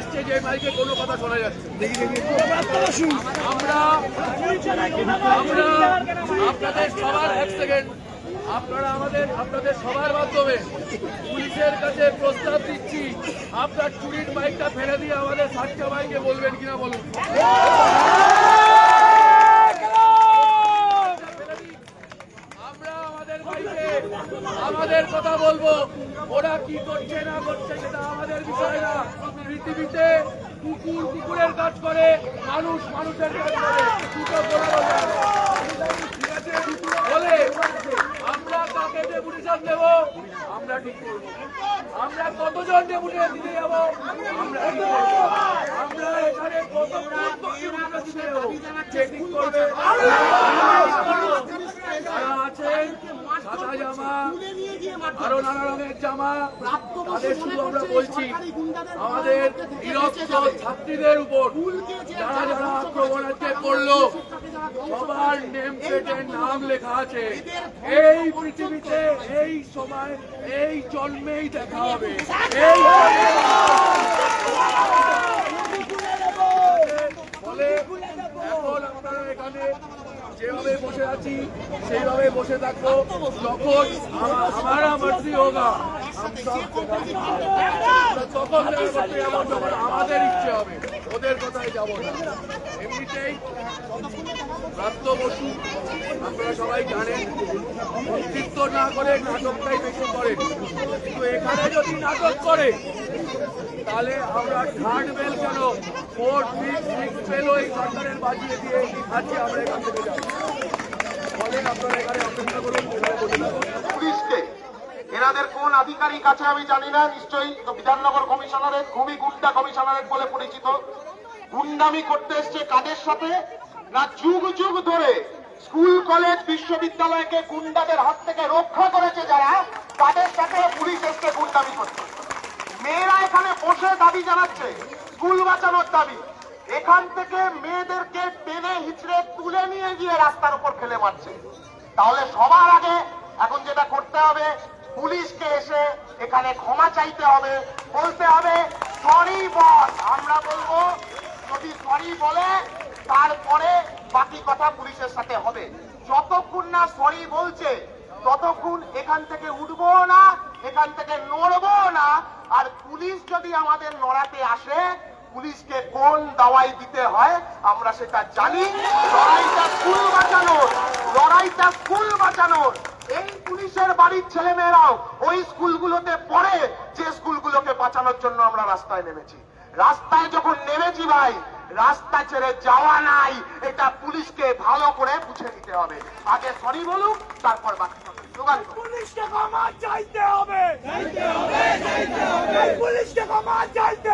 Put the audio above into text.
এসছে যে মাইকে কোনো কথা শোনা যাচ্ছে। আমরা আপনাদের সবার এক সেকেন্ড আপনাদের সবার মাধ্যমে পুলিশের কাছে প্রস্তাব দিচ্ছি, আপনার চুরির মাইকটা ফেলে দিয়ে আমাদের সাতটা মাইকে বলবেন কিনা বলুন। আমরা আমাদের মাইকে আমাদের কথা বলবো, ওরা কি করছে না করছে সেটা আমাদের বিষয় না। পৃথিবীতে কুকুর কুকুরের কাজ করে, মানুষ মানুষের কাজ করে, দুটো ঠিক আছে বলে আমরা কাকে ডেপুটেশন দেব আমরা ঠিক করবো। আমরা কতজন ডেপুটেশন দিতে যাবো আমরা ঠিক করবো। আমরা এখানে কত দিতে যাবো চেকিং করবে যারা আছেন, সাদা জামা আরো নানা রঙের জামা, তাদের শুধু আমরা বলছি আমাদের বিরক্ত ছাত্রীদের উপর যারা যারা আক্রমণ আজকে করলো সবার নেম প্লেটের নাম লেখা আছে। এই পৃথিবীতে এই সময় এই জন্মেই দেখা হবে। এই ফলে এখন আপনারা এখানে যেভাবে বসে আছি সেইভাবে বসে থাকবো। যখন আমার মর্জি হোগা তখন যখন আমাদের ইচ্ছে হবে, ওদের কথায় যাবো না। এমনিতেই প্রাপ্ত বসু আপনারা সবাই জানেন নেতৃত্ব না করে নাটকটাই বেশি করে, কিন্তু এখানে যদি নাটক করে তাহলে আমরা থার্ড বেল কেন 4, 6, 6 বেলও এই সরকারের বাজিয়ে দিয়ে আজকে আমরা এখান থেকে যাবো। ফলে আপনারা এখানে অপেক্ষা করুন। পুলিশকে এনাদের কোন আধিকারিক আছে আমি জানি না, নিশ্চয়ই বিধাননগর কমিশনারেট, খুবই গুন্ডা কমিশনারেট বলে পরিচিত। গুন্ডামি করতে এসছে কাদের সাথে না, যুগ যুগ ধরে স্কুল কলেজ বিশ্ববিদ্যালয়কে গুন্ডাদের হাত থেকে রক্ষা করেছে যারা, তাদের সাথে পুলিশ এসছে গুন্ডামি করতে। মেয়েরা এখানে বসে দাবি জানাচ্ছে স্কুল বাঁচানোর দাবি। এখান থেকে মেয়েদেরকে টেনে হিচড়ে তুলে নিয়ে গিয়ে রাস্তার উপর ফেলে মারছে। তাহলে সবার আগে এখন যেটা করতে হবে, পুলিশকে এসে এখানে ক্ষমা চাইতে হবে, বলতে হবে সরি বল। আমরা বলবো যদি সরি বলে তারপরে বাকি কথা পুলিশের সাথে হবে। যতক্ষণ না সরি বলছে ততক্ষণ এখান থেকে উঠবো না, এখান থেকে নড়বো না। আর পুলিশ যদি আমাদের নড়াতে আসে, পুলিশকে কোন দাওয়াই দিতে হয় আমরা সেটা জানি। লড়াইটা স্কুল বাঁচানোর, লড়াইটা স্কুল বাঁচানোর। এই পুলিশের বাড়ির ছেলেমেয়েরাও ওই স্কুলগুলোতে পড়ে যে স্কুলগুলোকে বাঁচানোর জন্য আমরা রাস্তায় নেমেছি। রাস্তায় যখন নেমেছি ভাই, রাস্তা ছেড়ে যাওয়া নাই, এটা পুলিশকে ভালো করে বুঝে নিতে হবে। আগে সরি বলুক, তারপর বাকি পুলিশকে ক্ষমা চাইতে হবে, পুলিশকে ক্ষমা চাইতে